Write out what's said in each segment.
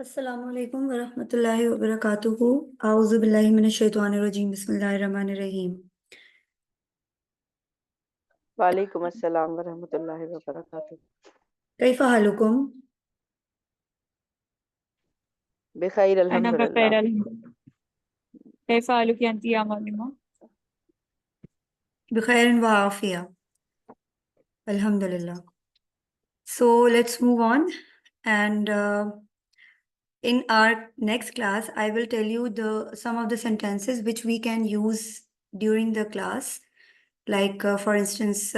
अस्सलामु अलैकुम वरहमतुल्लाहि वबरकातुहू। आऊज़ु बिल्लाहि मिनश शैतानिर रजीम। बिस्मिल्लाहिर रहमानिर रहीम। वालेकुम अस्सलाम वरहमतुल्लाहि वबरकातुह। कैफ़ हालुकुम? बिखैर أنا بخير अल्हम्दुलिल्लाह। الحمد لله. كيف حالك أنت يا معلمة؟ बिखैरिन व Aafia. Alhamdulillah. So let's move on, and in our next class, I will tell you the some of the sentences which we can use during the class. Like, for instance,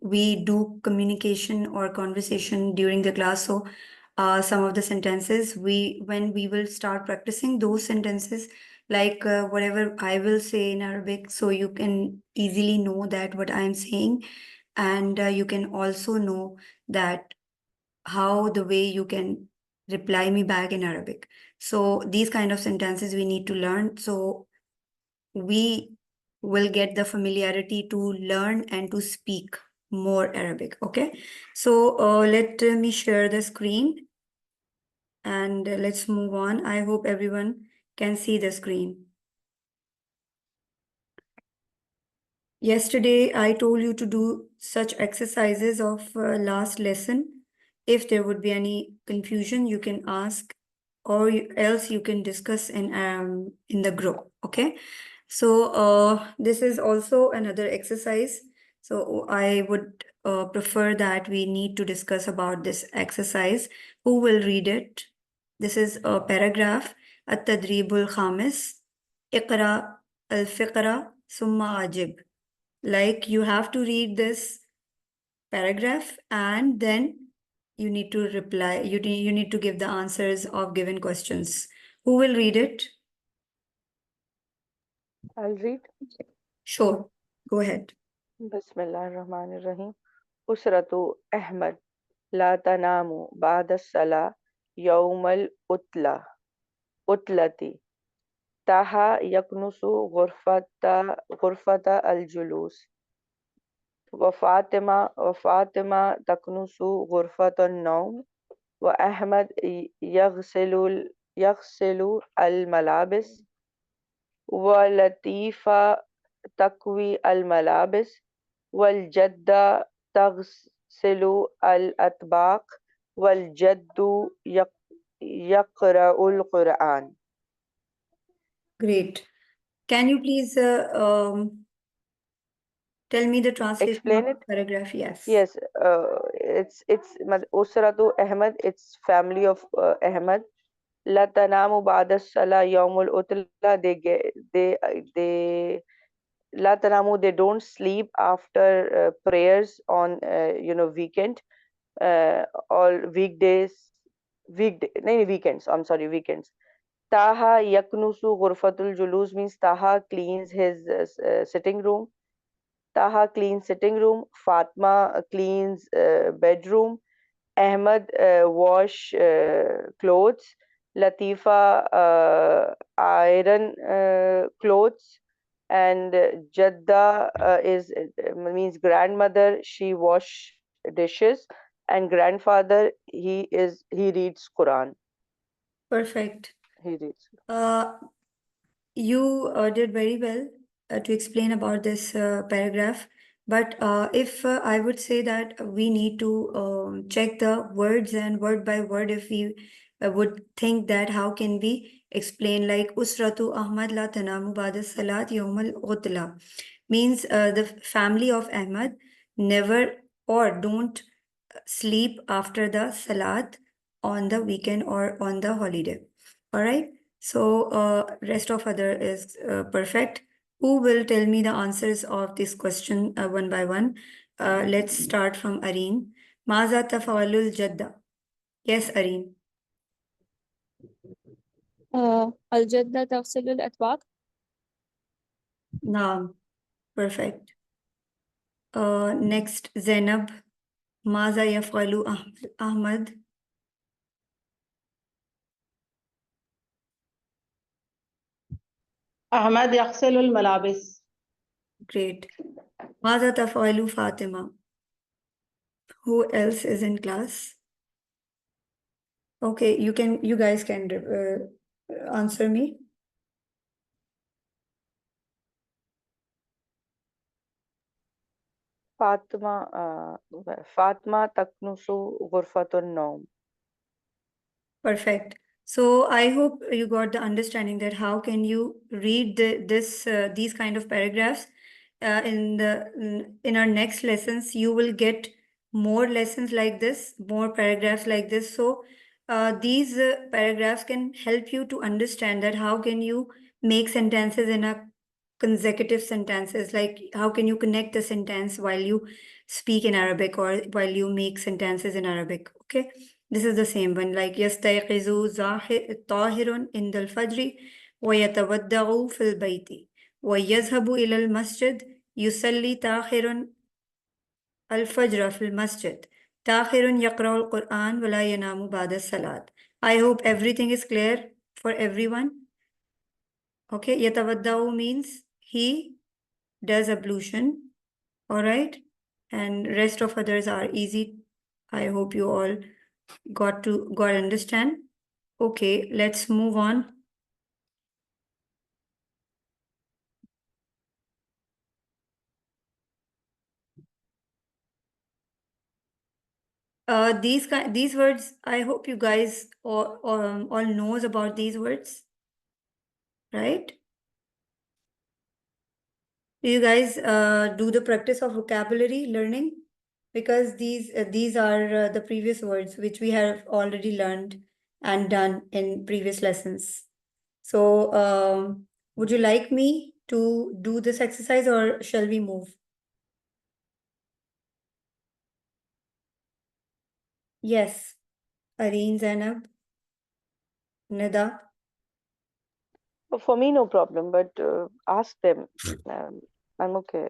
we do communication or conversation during the class. So, some of the sentences when we will start practicing those sentences, like whatever I will say in Arabic, so you can easily know that what I'm saying, and you can also know that how the way you can reply me back in Arabic. So these kind of sentences we need to learn. So we will get the familiarity to learn and to speak more Arabic. Okay. So let me share the screen and let's move on. I hope everyone can see the screen. Yesterday, I told you to do such exercises of last lesson. If there would be any confusion, you can ask, or else you can discuss in the group. Okay. So this is also another exercise. So I would prefer that we need to discuss about this exercise. Who will read it? This is a paragraph. التدريب الخامس. اقرأ الفقرة ثم أجب. Like, you have to read this paragraph and then you need to reply. You need to give the answers of given questions. Who will read it? I'll read. Sure. Go ahead. बिस्मिल्लाहिर्रहमानिर्रहीम। उसरतु अहमद ला तनामु बाद सला यौमल उतला उतलती ताहा यकनुसु गुरफता अल जुलूस वफातिमा तकनुसु गुरफत नौम व अहमद यगसिलु अल मलाबिस व लतीफ़ा तकवी अल मलाबिस वल जद्दा तगसिलु अल अतबाक वल जद्दू यक़रउल कुरआन। Great. Can you please tell me the translation of Explain the it. paragraph? Yes. Yes, it's Usratu Ahmad. It's family of Ahmad. La tanamu ba'da salah yawmul utla. They La tanamu. They don't sleep after prayers on weekend, all weekdays, weekends. I'm sorry, weekends. Taha yaknusu ghurfatul julus means Taha cleans his sitting room. Taha cleans sitting room, Fatma cleans bedroom, Ahmad wash clothes, Latifa iron clothes, and Jadda means grandmother. She wash dishes, and grandfather he reads Quran. Perfect. He reads. You did very well to explain about this paragraph. But if I would say that we need to check the words and word by word, if we would think that how can we explain, like Usratu Ahmad la tanamu ba'da salat yawmal utla, means the family of Ahmad never or don't sleep after the salat on the weekend or on the holiday. All right. So rest of other is perfect. Who will tell me the answers of this question one by one? Let's start from Areen. Maza tafawalul jadda. Yes, Areen. الجدة تغسل الأطباق. Naam. Perfect. Next, Zainab. Maza yafalu Ahmad. أحمد يغسل الملابس. Great. Maza tafalu Fatima. Who else is in class? Okay, you guys can answer me. Fatma taknusu ghurfatun nawm. Perfect. So I hope you got the understanding that how can you read these kind of paragraphs in our next lessons. You will get more lessons like this, more paragraphs like this. So these paragraphs can help you to understand that how can you make sentences in a consecutive sentences, like how can you connect the sentence while you speak in Arabic or while you make sentences in Arabic. Okay. This is the same one, like يستيقظ طاهر عند الفجر ويتودع في البيت ويذهب إلى المسجد يصلي طاهر الفجر في المسجد طاهر يقرأ القرآن ولا ينام بعد الصلاة. I hope everything is clear for everyone. Okay, يتودع means he does ablution, all right, and rest of others are easy. I hope you all got understand. Okay, let's move on. These words, I hope you guys all knows about these words, right? Do you guys do the practice of vocabulary learning? Because these are the previous words which we have already learned and done in previous lessons. So would you like me to do this exercise or shall we move? Yes, Areen, Zainab, Nida. For me, no problem, but ask them. I'm okay.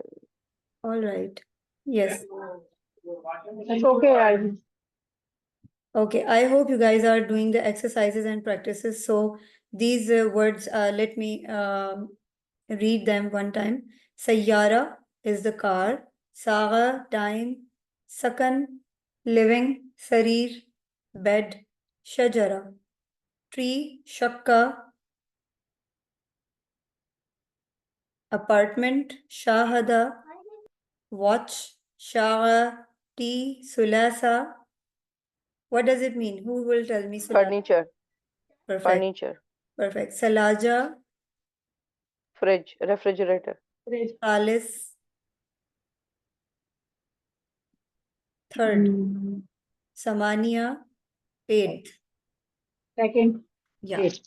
All right. Yes. It's okay, I Okay. I hope you guys are doing the exercises and practices. So these words, let me read them one time. Sayyara is the car. Saga, time. Sakan, living. Sarir, bed. Shajara, tree. Shakka, apartment. Shahada, watch. Shaga, tea. Sulasa. What does it mean? Who will tell me? Sulasa? Furniture. Perfect. Furniture. Perfect. Salaja, Fridge. Refrigerator. Thalis, third. Samania, eighth. second, Yeah. eight.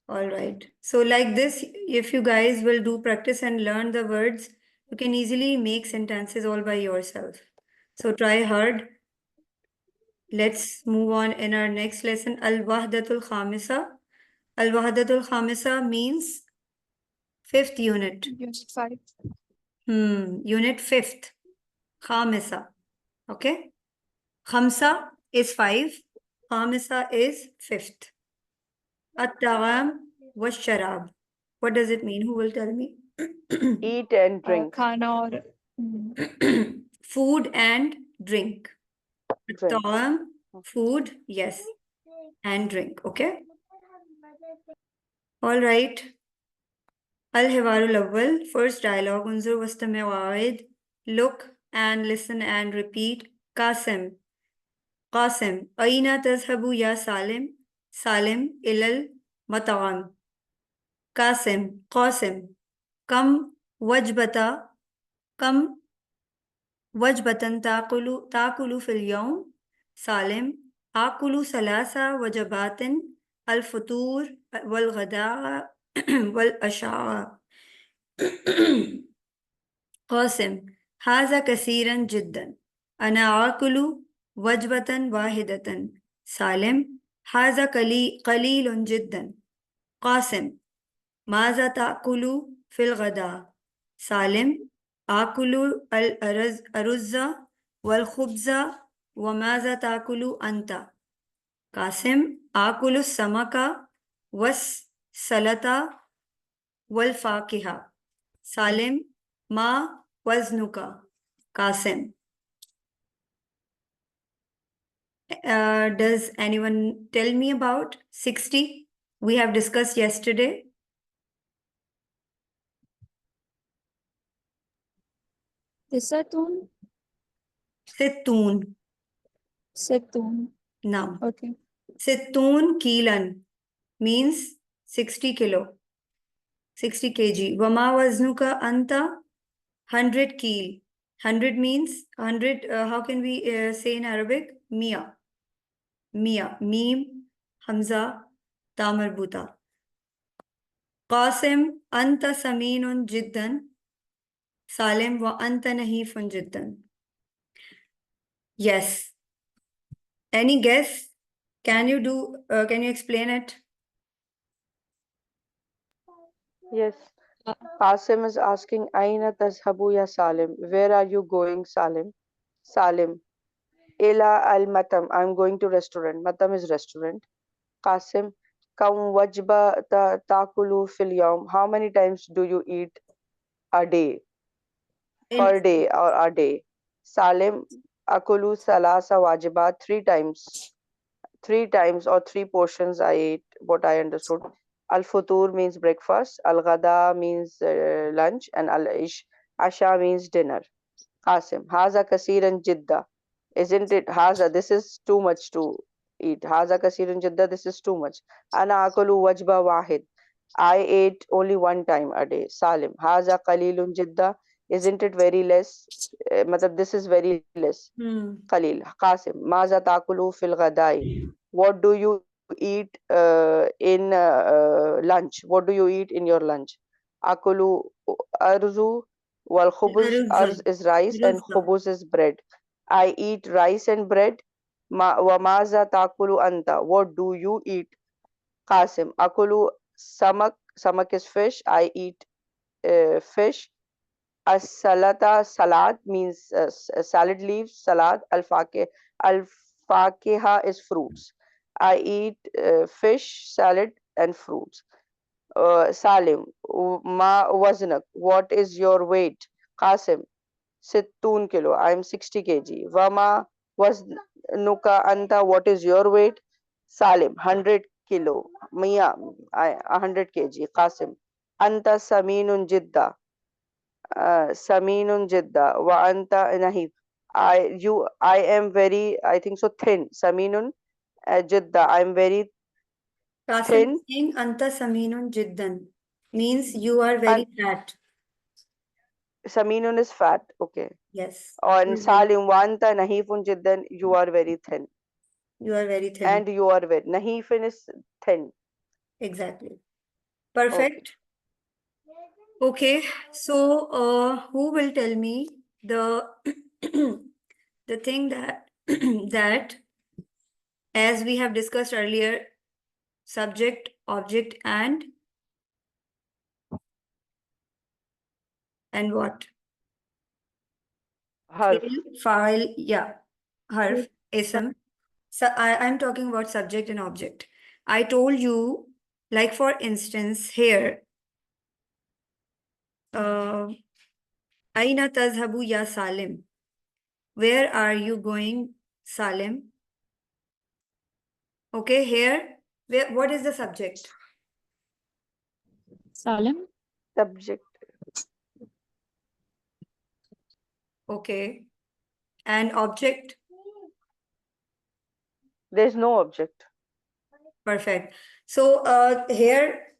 All right. So like this, if you guys will do practice and learn the words, you can easily make sentences all by yourself. So try hard. Let's move on in our next lesson. Al-Wahdatul Khamisa. Al-Wahdatul Khamisa means fifth unit. Unit 5. Unit fifth. Khamisa. Okay. Khamsa is 5. Khamisa is fifth. At-Tawam was Sharab. What does it mean? Who will tell me? Eat and drink. खाना और Food and drink. Drink. At-Tawam, food, yes, and drink. Okay. All right. Al-Hiwarul Awwal, first dialogue. Unzur wastami' wa'id. Look and listen and repeat. Qasim. Qasim. Aina tazhabu ya Salim? Salim. Ilal mat'am. Qasim. Qasim. Kam wajbata. Kam wajbatan ta'kulu fil yawm? Salim. Akulu salasa wajabatin. Al-futur wal-ghada'a wal-asha'a. قاسم هذا كثيرا جدا أنا آكل وجبة واحدة سالم هذا قليل جدا قاسم ماذا تأكل في الغداء سالم آكل الأرز والخبز وماذا تأكل أنت قاسم آكل السمك والسلطة والفاكهة سالم ما وزنك قاسم does anyone tell me about 60? We have discussed yesterday. Tisatun. Sittun. Situn. Now, Okay. Sittun kilan means 60 kilo, 60 kg. Vama vaznuka anta 100 kil. 100 means 100. How can we say in Arabic? Mia. Mia. Mim, Hamza, Ta marbuta. Qasim anta saminun jiddan. Salim wa anta nahifun jiddan. Yes. Any guess? Can you explain it? Yes. Uh, Qasim is asking, Aina tazhabu ya Salim? Where are you going, Salim? Salim, Ila al matam. I'm going to restaurant. Matam is restaurant. Qasim, kam wajba takulu fil yawm. How many times do you eat a day? Per day or a day? Salim, akulu salasa wajibat. 3 times. 3 times or 3 portions I ate, what I understood. Al-futur means breakfast, al-ghada means lunch, and asha means dinner. Qasim, haza kasiran jidda. Isn't it haza? This is too much to eat. Haza kasiran jidda, this is too much. Ana akulu wajba wahid. I ate only 1 time a day. Salim, haza qalilun jidda. Isn't it very less? Matlab, this is very less. Khalil, Qasim, Maza takulu fil ghadai. What do you eat in lunch? What do you eat in your lunch? Akulu arzu wal khubuz. Arz is rice and khubuz is bread. I eat rice and bread. Wa maza takulu anta. What do you eat? Qasim, akulu samak. Samak is fish. I eat fish. As-salata, salad means salad leaves, salad. Al-fakeha is fruits. I eat fish, salad, and fruits. Salim, ma waznak, what is your weight? Qasim, sittun kilo, I am 60 kg. Wama waznuka anta, what is your weight? Salim, 100 kilo. Mia, 100 kg. Qasim, anta saminun jidda. Saminun Jidda wa anta nahif. I am very, I think so, thin. Saminun Jidda. I am very Qasim thin. saying anta saminun jiddan means you are very fat. Saminun is fat. Okay. Yes. And You are very- Salim wa anta nahifun jiddan. You are very thin. You are very thin. And you are very nahifun is thin. Exactly. Perfect. Okay. So, who will tell me the the thing that that as we have discussed earlier, subject, object, and what? Harf. File, yeah. Harf, ism. So I'm talking about subject and object. I told you, like for instance, here, Aina tazhabu ya Salim. Where are you going, Salim? Okay, here, what is the subject? Salim. Subject. Okay. And object? There's no object. Perfect. So here,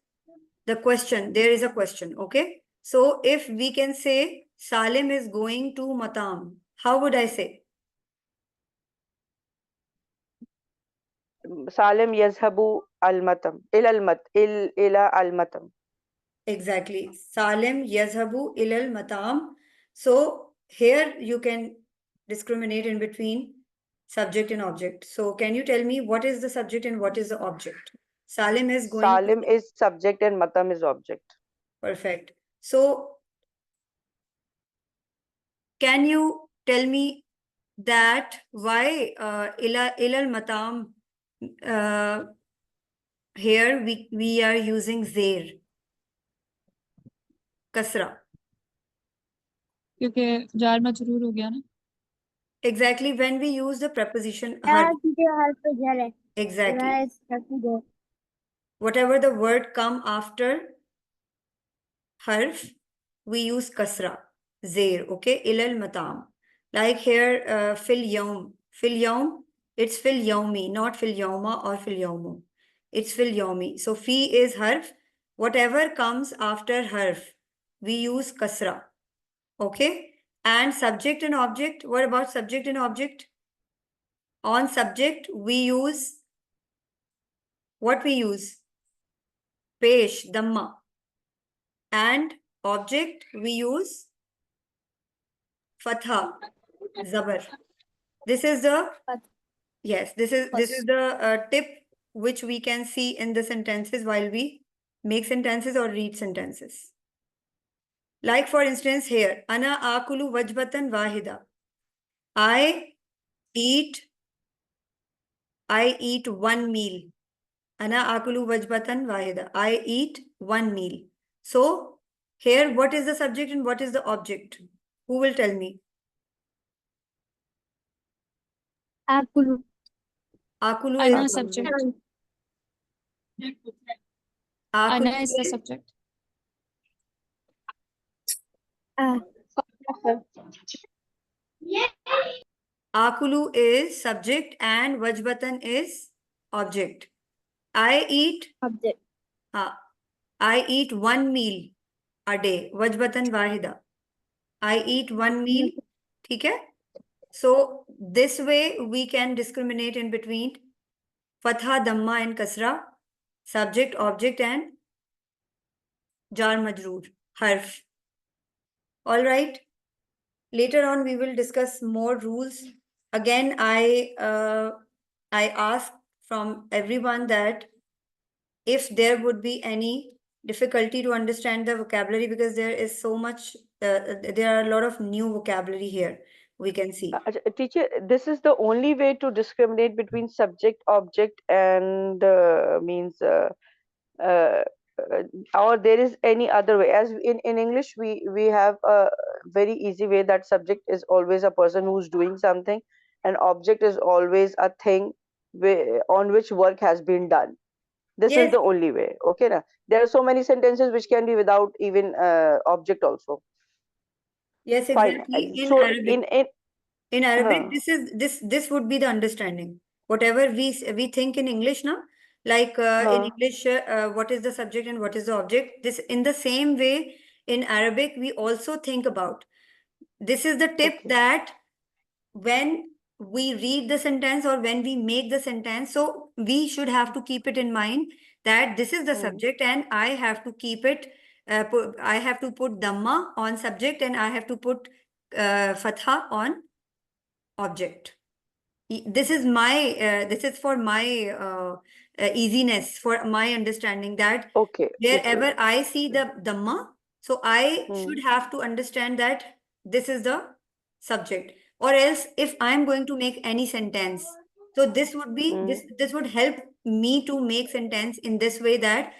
there is a question, okay? So if we can say Salim is going to Matam, how would I say? Salim yazhabu al-matam. Ila al-matam. Exactly. Salim yazhabu ilal matam. So here you can discriminate in between subject and object. So can you tell me what is the subject and what is the object? Salim is going. Salim is subject and matam is object. Perfect. So can you tell me that why ilal matam here we are using zair kasra? क्योंकि jar मजरूर हो गया ना. Exactly, when we use the preposition यार harf. तुझे हर पे घर है Exactly. वह हर पे घर Whatever the word come after harf, we use kasra, zair, okay? Ilal matam. Like here, fil yawm. Fil yawm, it's fil yawmi, not fil yawma or fil yawmu. It's fil yawmi. So fi is harf. Whatever comes after harf, we use kasra, okay? And subject and object, what about subject and object? On subject, we use, what we use? Pesh, damma. And object, we use fatha, zabar. This is the, yes, this is the tip which we can see in the sentences while we make sentences or read sentences. Like for instance here, ana akulu wajbatan wahida. I eat one meal. Ana akulu wajbatan wahida. I eat one meal. So here, what is the subject and what is the object? Who will tell me? आकुलू Akulu Ana is subject. Akulu Ana is the is- subject. Akulu is subject and Vajbatan is object. I eat object I eat one meal a day. Vajbatan wahida. I eat one meal. ठीक है? So this way we can discriminate in between fatha, damma and kasra, subject, object and jar majroor, harf. All right. Later on we will discuss more rules. Again, I ask from everyone that if there would be any difficulty to understand the vocabulary, because there is so much, there are a lot of new vocabulary here we can see. Teacher, this is the only way to discriminate between subject, object, and means or there is any other way? As in English, we have a very easy way that subject is always a person who's doing something, and object is always a thing on which work has been done. This is Yes. the only way. Okay, na? There are so many sentences which can be without even object also. Yes, Fine. exactly. In So Arabic, this would be the understanding. Whatever we think in English, na, like in English, what is the subject and what is the object? This in the same way in Arabic we also think about. This is the tip Okay. that when we read the sentence or when we make the sentence, so we should have to keep it in mind that this is the subject and I have to keep it. I have to put dhamma on subject and I have to put fatha on object. This is my this is for my easiness, for my understanding that Okay. wherever I see the dhamma, so I Hmm. should have to understand that this is the subject. Or else if I am going to make any sentence, so this would be this would help me to make sentence in this way that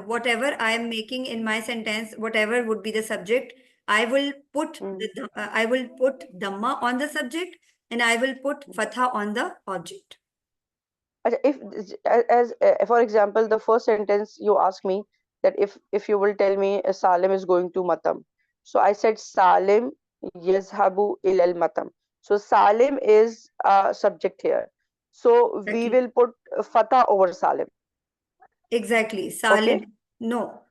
whatever I am making in my sentence, whatever would be the subject, I will put I will put dhamma on the subject and I will put fatha on the object. If as for example, the first sentence you ask me that if you will tell me Salim is going to Matam, so I said Salim yazhabu ilal Matam. So Salim is a subject here. So we Exactly. will put fatha over Salim. Exactly. Salim. Okay. No. No,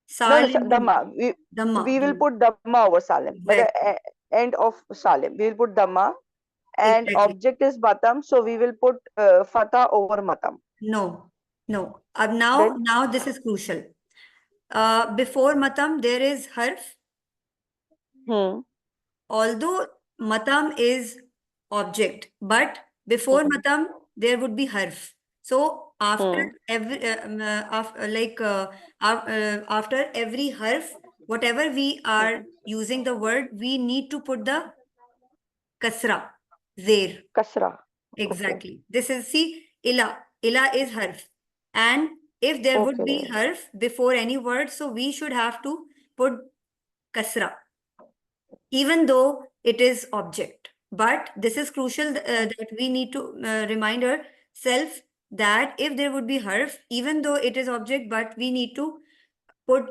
Salim. Dhamma. Dhamma. We will put Dhamma over Salim. By the Exactly. end of Salim, we will put Dhamma, and Exactly. object is Matam, so we will put fatha over Matam. No. No. Now Then this is crucial. Before matam there is harf. Although matam is object, but before matam there would be harf. So after every after every harf, whatever we are using the word, we need to put the kasra, zair. Kasra. Exactly. This is, see, ila. Ila is harf. And if there would be Okay. harf before any word, so we should have to put kasra, even though it is object. But this is crucial that we need to remind ourselves that if there would be harf, even though it is object, but we need to put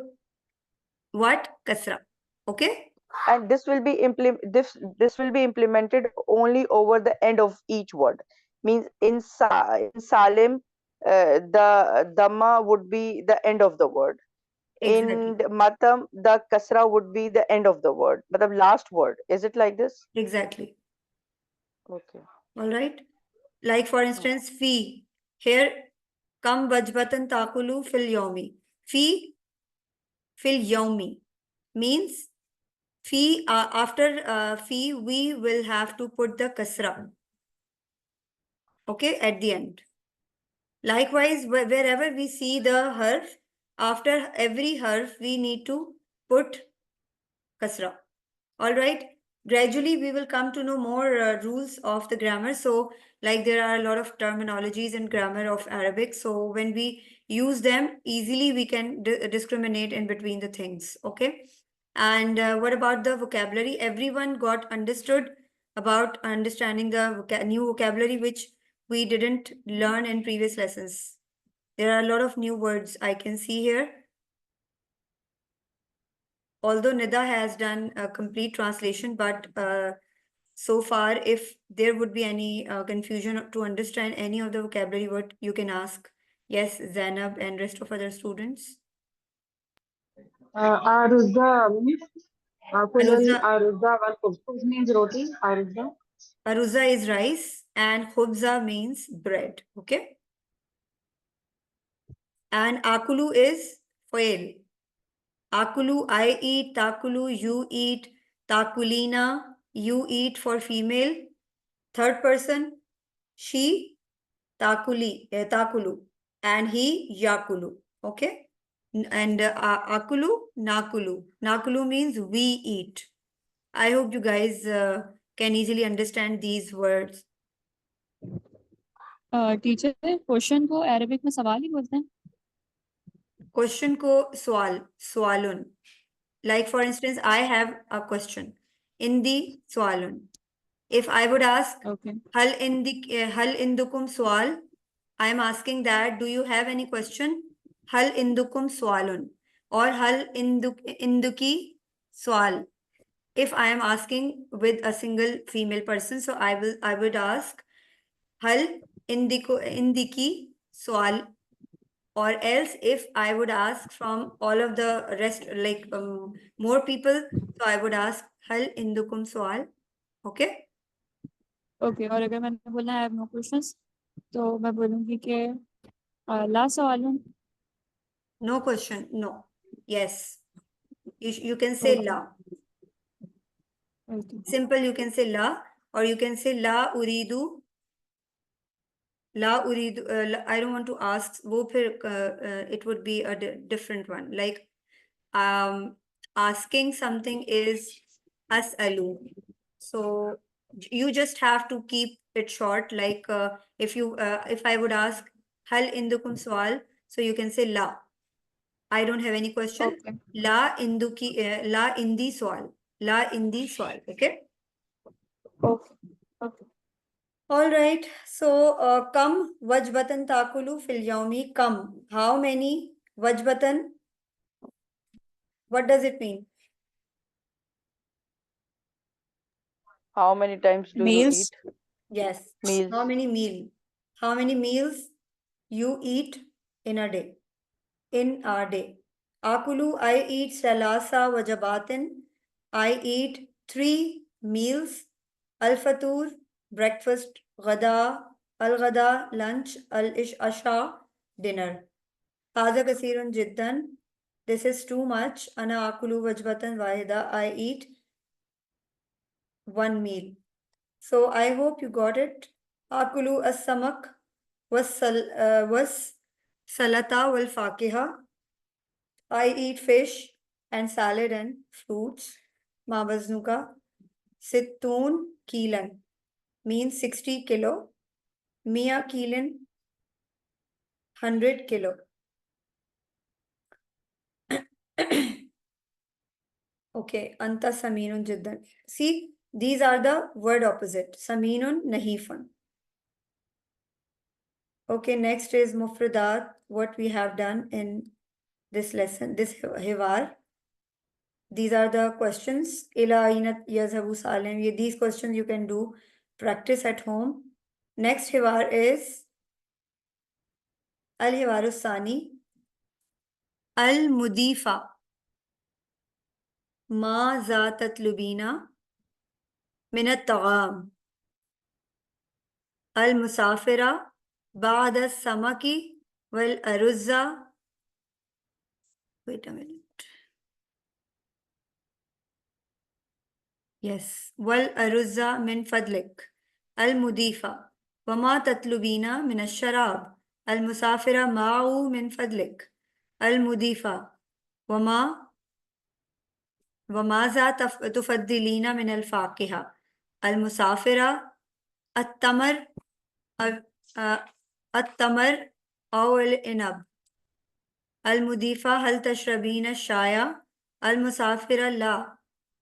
what? Kasra. Okay? And this will be this will be implemented only over the end of each word. Means in Salim, the Dhamma would be the end of the word. Exactly. In Matam, the Kasra would be the end of the word, but the last word. Is it like this? Exactly. Okay. All right. Like for instance, fi. Here, kam wajbatan takulu fil yomi. Fi fil yomi means fi after fi we will have to put the kasra. Okay, at the end. Likewise, wherever we see the harf, after every harf we need to put kasra. All right. Gradually, we will come to know more rules of the grammar. So, like there are a lot of terminologies in grammar of Arabic. So, when we use them, easily we can discriminate in between the things. Okay. And what about the vocabulary? Everyone got understood about understanding the new vocabulary, which we didn't learn in previous lessons. There are a lot of new words I can see here. Although Nida has done a complete translation, but so far, if there would be any confusion to understand any of the vocabulary, what you can ask. Yes, Zainab and rest of other students. Aruzda means plural. Aruzza, Aruzda, one khubz means roti. Aruzda. Aruzza is rice and khubza means bread. Okay. And akulu is foil. Akulu, I eat. Takulu, you eat. Takulina, you eat for female. Third person, she, takulu, and he, yakulu. Okay. And akulu, nakulu. Nakulu means we eat. I hope you guys can easily understand these words. Teacher question को Arabic में सवाल ही बोलते हैं. Question ko swal, swalun. Like for instance, I have a question. In the swalun. If I would ask, Okay. hal indukum swal, I am asking that, do you have any question? Hal indukum swalun or hal induki swal. If I am asking with a single female person, so I would ask hal indiki swal, or else if I would ask from all of the rest, like more people, so I would ask hal indukum swal. Okay. Okay और अगर मैंने बोला I have know questions तो मैं बोलूंगी कि ला सवाल. No question. No. Yes. You can say Okay. la. Okay. Simple, you can say la, or you can say la uridu. La uridu. I don't want to ask. वो फिर it would be a different one. Like asking something is as'alu. So you just have to keep it short. Like if I would ask hal indukum swal, so you can say la. I don't have any question. Okay. La indi swal. La indi swal. Okay. Okay. Okay. All right. So kam wajbatan takulu fil yawmi. Kam. How many wajbatan? What does it mean? How many times do Meals. you eat? Yes. Meals. How many meal? How many meals you eat in a day? In a day. Akulu, I eat salasa wajabatin. I eat 3 meals. Al-fatur, breakfast. Ghada, al-ghada, lunch. Al-ish, asha, dinner. Hadha kasirun jiddan. This is too much. Ana akulu wajbatan wahida. I eat 1 meal. So I hope you got it. Akulu as-samak was salata wal fakiha. I eat fish and salad and fruits. Ma waznuka sittun kilan means 60 kilo. Mia kilan 100 kilo. Okay, anta saminun jiddan. See, These are the word opposite. Saminun, nahifun. Okay, next is mufradat, what we have done in this lesson, this hiwar. These are the questions. Ila aina yazhabu Salim. These questions you can do practice at home. Next hiwar is al-hiwaru sani. Al-mudifa. Ma za tatlubina min at-ta'am. Al-musafira ba'd as-samaki wal aruzza. Wait a minute. Yes. Wal aruzza min fadlik. Al-mudifa. وما تطلبين من الشراب المسافرة معه من فضلك المضيفة وماذا تفضلين من الفاكهة المسافرة التمر التمر أو العنب المضيفة هل تشربين الشاي المسافرة لا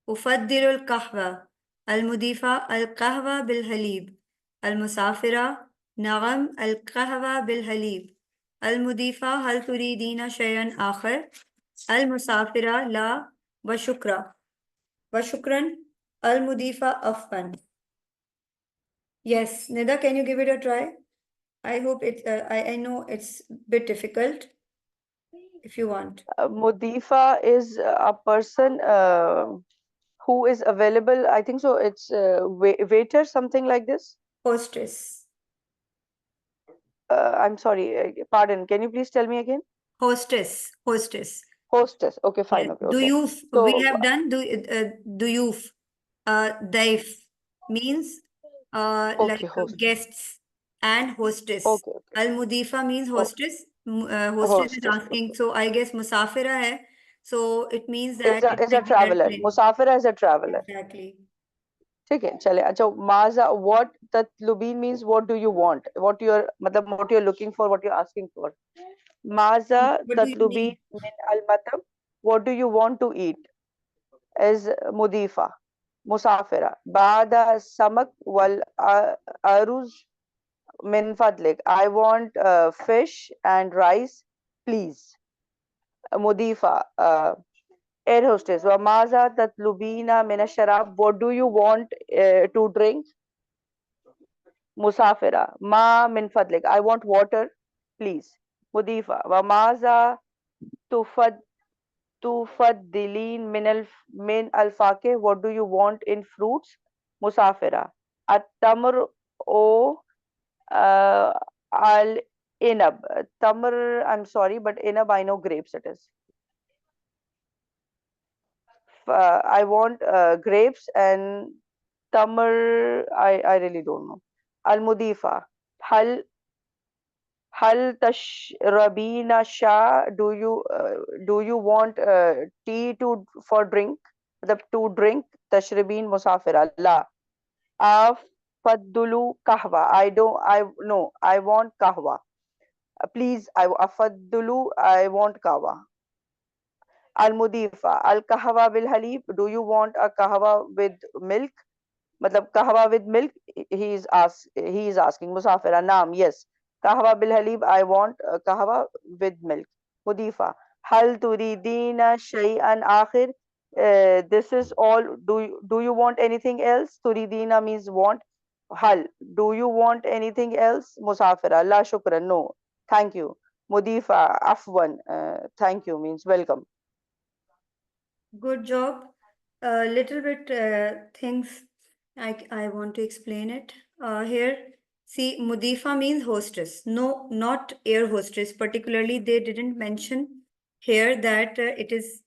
أفضل القهوة المضيفة القهوة بالحليب المسافرة نعم القهوة بالحليب المضيفة هل تريدين شيئا آخر المسافرة لا وشكرا المضيفة عفوا. Yes, Nida, can you give it a try? I hope it, I know it's a bit difficult. If you want. Mudifa is a person who is available. I think so. It's waiter, something like this. Hostess. I'm sorry. Pardon. Can you please tell me again? Hostess. Hostess. Hostess. Okay, fine. Yes. Okay. Okay. Duyuf. So, We have done duyuf. Daif means like host. guests and hostess. Okay. Okay. Al-Mudifa means Oh, hostess. Hostess is hostess. asking. So I guess Musafira hai. So it means Is that a it's is a like an traveler. airplane. Musafir is a traveler. Exactly. ठीक है चले अच्छा माजा what tatlubin means what do you want what you're मतलब what you're looking for what you're asking for maza What do you tatlubin need? min al matam what do you want to eat is mudifa musafira ba'da samak wal aruz min fadlik I want fish and rice please mudifa air hostess wa maza tatlubina min ash-sharab what do you want to drink مسافرة ما من فضلك I want water please مضيفة وماذا تفضلين من الفاكهة what do you want in fruits مسافرة التمر أو العنب تمر I'm sorry but inab I know grapes it is I want grapes and tamar I really don't know المضيفة هل تشربين شاي do you want tea for drink to drink تشربين مسافرة لا أفضل قهوة I want قهوة please أفضل I want قهوة المضيفة القهوة بالحليب do you want a قهوة with milk मतलब قهوة with milk he is asking مسافرة نعم yes قهوة بالحليب I want قهوة with milk مضيفة هل تريدين شيئا آخر this is all do you want anything else تريدين means want هل do you want anything else مسافرة لا شكرا no thank you مضيفة عفوا thank you means welcome Good job. A little bit things I want to explain it here. See, Mudifa means hostess. No, not air hostess. Particularly, they didn't mention here that it is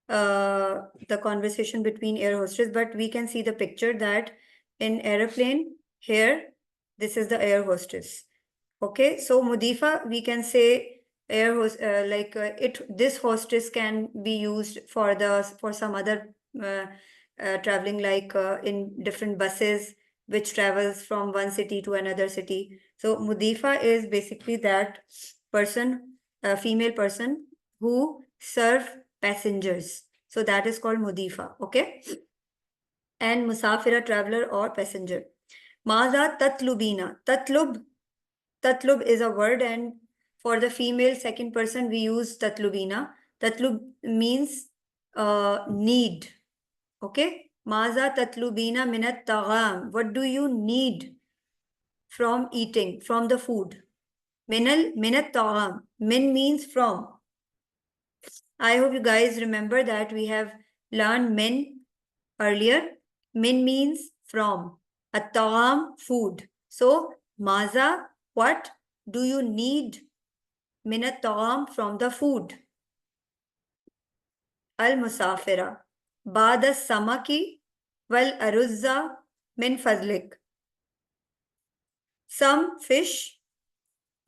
the conversation between air hostess, but we can see the picture that in airplane here, this is the air hostess. Okay, so Mudifa, we can say air host this hostess can be used for some other traveling like in different buses which travels from one city to another city. So Mudifa is basically that person, a female person who serve passengers. So that is called Mudifa. Okay. and musafira, traveler or passenger. Maza tatlubina. Tatlub is a word, and for the female second person we use tatlubina. Tatlub means need. Okay. Maza tatlubina minat tagham. What do you need from eating, from the food? Minat tagham. Min means from. I hope you guys remember that we have learned min earlier. Min means from. At-ta'am, food. So, maza, what do you need min at-ta'am, from the food? Al-musafira. Ba'da samaki wal aruzza min fadlik. Some fish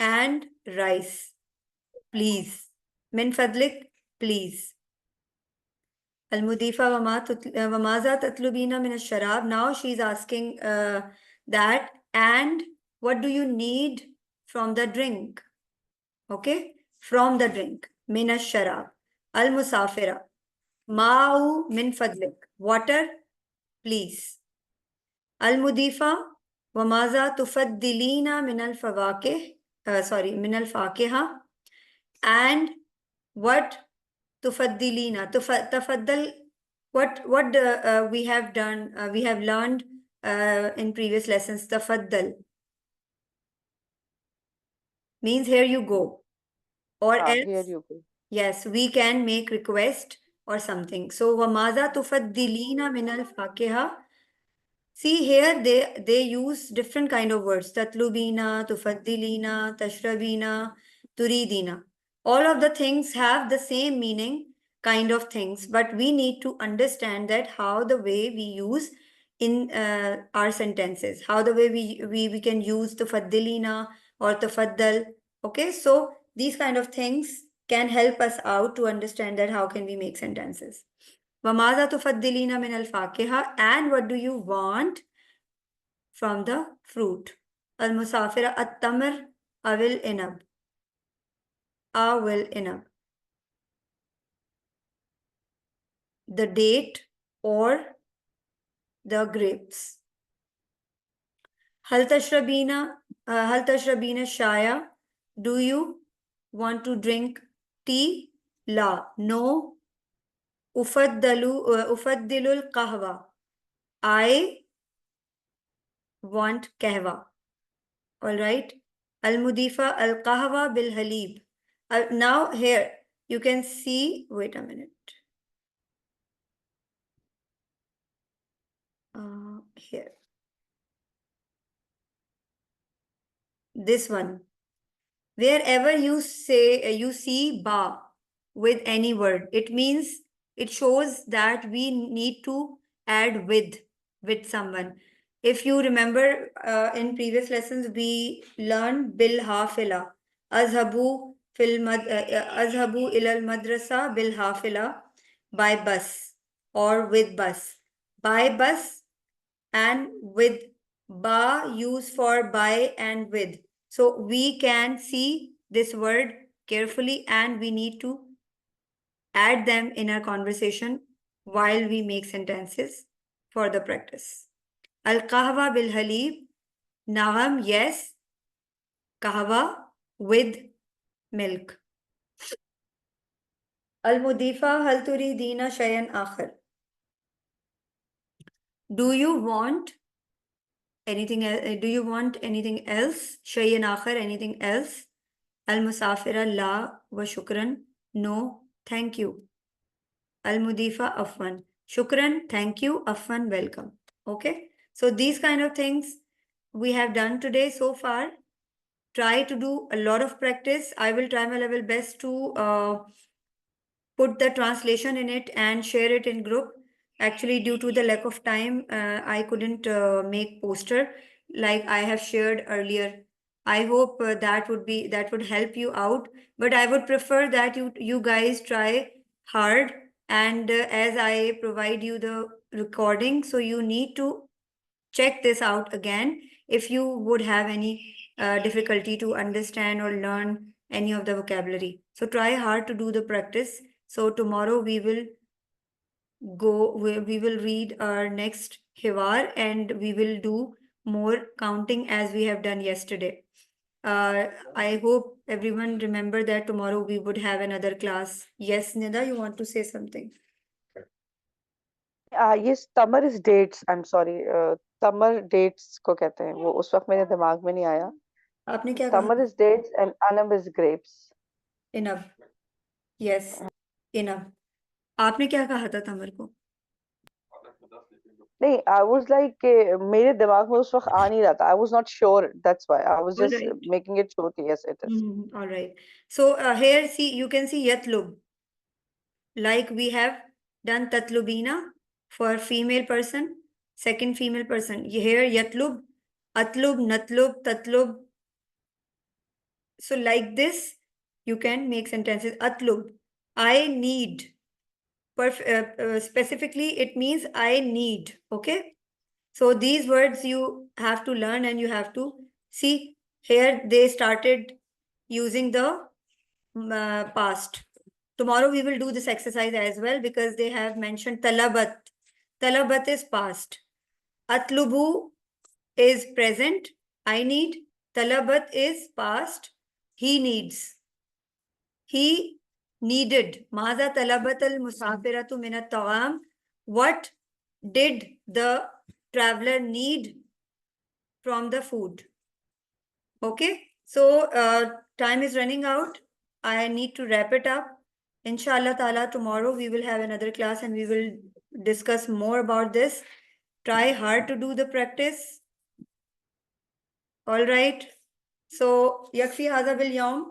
and rice. Please. Min fadlik, please. Al-Mudifa wamaza tatlubina min al-sharab. Now she's asking that, and what do you need from the drink? Okay, from the drink. Min al-sharab. Al-Musafira. Ma'u min fadlik. Water, please. Al-Mudifa wamaza tufaddilina min al-fawakih. Sorry, min al-fakiha. And what tufaddilina, tafaddal, what we have done, we have learned in previous lessons. Tafaddal means here you go, or else, Here you go. yes, we can make request or something. So wamaza tufaddilina min al fakiha. See here they use different kind of words. Tatlubina, tufaddilina, tashrabina, turidina. All of the things have the same meaning, kind of things, but we need to understand that how the way we use in our sentences, how the way we can use tufaddilina or tafaddal. Okay, so these kind of things can help us out to understand that how can we make sentences. وَمَاذَا تُفَضِّلِينَ مِنَ الْفَاكِهَةِ, and what do you want from the fruit? Al-Musafira at-tamr awil inab. Awil inab. The date or the grapes. Hal tashrabina shaya. Do you want to drink tea? La. No. Ufaddilul qahwa. I want kahwa. All right. Al-Mudifa al-qahwa bil halib. Now here you can see, wait a minute. Here. This one. Wherever you say, you see ba with any word, it means, it shows that we need to add with someone. If you remember in previous lessons, we learned bil hafila. Azhabu ilal madrasa bil hafila, by bus or with bus. By bus and with, ba used for by and with. So we can see this word carefully and we need to add them in our conversation while we make sentences for the practice. Al-qahwa bil halib. Naam, yes. Kahwa with milk. Al-Mudifa hal turidina shayan akhar. Do you want anything else? Do you want anything else? Shayan akhar, anything else? Al-Musafira la wa shukran. No, thank you. Al-Mudifa afwan. Shukran, thank you. Afwan, welcome. Okay. So these kind of things we have done today so far. Try to do a lot of practice. I will try my level best to put the translation in it and share it in group. Actually, due to the lack of time, I couldn't make poster like I have shared earlier. I hope that would help you out. But I would prefer that you guys try hard, and as I provide you the recording, so you need to check this out again if you would have any difficulty to understand or learn any of the vocabulary. So try hard to do the practice. So tomorrow we will we will read our next hiwar and we will do more counting as we have done yesterday. I hope everyone remember that tomorrow we would have another class. Yes, Nida, you want to say something? Yes, tamar is dates. I'm sorry. Tamar dates को कहते हैं. वो उस वक्त मेरे दिमाग में नहीं आया. आपने क्या कहा? Tamar is dates and anab is grapes. Enough. Yes, enough. आपने क्या कहा था तमर को? नहीं, I was like मेरे दिमाग में उस वक्त आ नहीं रहा था. I was not sure. That's why I was All just right. making it sure. Yes, it is. All right. So here, see, you can see yatlub. Like we have done tatlubina for female person, second female person. Here yatlub, atlub, natlub, tatlub. So like this, you can make sentences. Atlub, I need. Specifically, it means I need. Okay. So these words you have to learn and you have to see. Here they started using the past. Tomorrow we will do this exercise as well because they have mentioned talabat. Talabat is past. Atlubu is present. I need. Talabat is past. He needs. He needed. Maza talabat al musafiratu min at-ta'am. What did the traveler need from the food? Okay, so time is running out. I need to wrap it up. Inshallah ta'ala, tomorrow we will have another class and we will discuss more about this. Try hard to do the practice. All right. So, yakfi hadha bil yawm.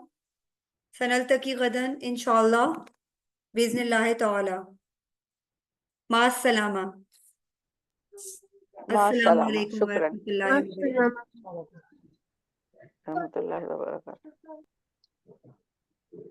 Sanaltaki gadan, inshallah. Biznillahi ta'ala. Ma salama. Assalamu Mashallah. alaikum wa Shukran. rahmatullahi wa barakatuh. Rahmatullahi wa barakatuh.